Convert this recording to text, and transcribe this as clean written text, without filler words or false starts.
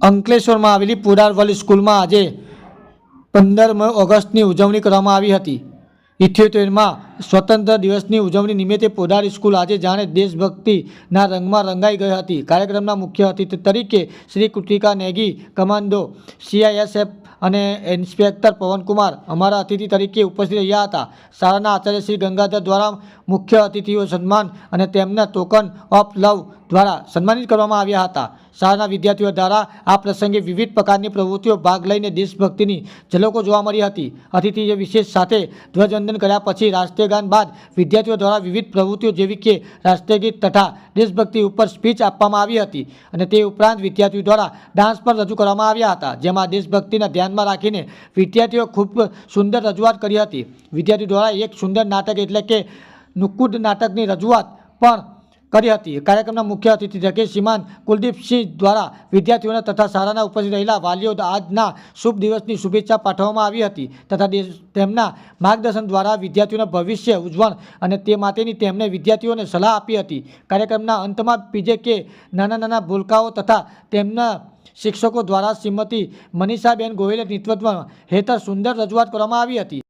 અંકલેશ્વરમાં આવેલી પુરાર વર્લ્ડ સ્કૂલમાં આજે 15 ઓગસ્ટની ઉજવણી કરવામાં આવી હતી। 78માં સ્વતંત્ર દિવસની ઉજવણી નિમિત્તે પોદાર સ્કૂલ આજે જાણે દેશભક્તિના રંગમાં રંગાઈ ગઈ હતી। કાર્યક્રમના મુખ્ય અતિથિ તરીકે શ્રી કૃતિકા નેગી, કમાન્ડો CISF અને ઇન્સ્પેક્ટર પવનકુમાર અમારા અતિથિ તરીકે ઉપસ્થિત રહ્યા હતા। શાળાના આચાર્ય શ્રી ગંગાધર દ્વારા મુખ્ય અતિથિઓ સન્માન અને તેમના ટોકન ઓફ લવ દ્વારા સન્માનિત કરવામાં આવ્યા હતા। શાળાના વિદ્યાર્થીઓ દ્વારા આ પ્રસંગે વિવિધ પ્રકારની પ્રવૃત્તિઓ ભાગ લઈને દેશભક્તિની ઝલકો જોવા મળી હતી। અતિથિએ વિશેષ સાથે ધ્વજવંદન કર્યા પછી રાષ્ટ્રીય ગાન બાદ વિદ્યાર્થીઓ દ્વારા વિવિધ પ્રવૃત્તિઓ જેવી કે રાષ્ટ્રીય ગીત તથા દેશભક્તિ ઉપર સ્પીચ આપવામાં આવી હતી અને તે ઉપરાંત વિદ્યાર્થીઓ દ્વારા ડાન્સ પણ રજૂ કરવામાં આવ્યા હતા, જેમાં દેશભક્તિને ધ્યાનમાં રાખીને વિદ્યાર્થીઓ ખૂબ સુંદર રજૂઆત કરી હતી। વિદ્યાર્થીઓ દ્વારા એક સુંદર નાટક એટલે કે નુક્કડ નાટકની રજૂઆત પણ કરી હતી। કાર્યક્રમના મુખ્ય અતિથિ તરીકે શ્રીમાન કુલદીપસિંહ દ્વારા વિદ્યાર્થીઓને તથા શાળાના ઉપસ્થિત રહેલા વાલીઓ આજના શુભ દિવસની શુભેચ્છા પાઠવવામાં આવી હતી તથા તેમના માર્ગદર્શન દ્વારા વિદ્યાર્થીઓના ભવિષ્ય ઉજ્જવળ અને તે માટેની તેમણે વિદ્યાર્થીઓને સલાહ આપી હતી। કાર્યક્રમના અંતમાં PJK નાના ભૂલકાઓ તથા તેમના શિક્ષકો દ્વારા શ્રીમતી મનીષાબેન ગોહિલના નેતૃત્વ હેઠળ સુંદર રજૂઆત કરવામાં આવી હતી।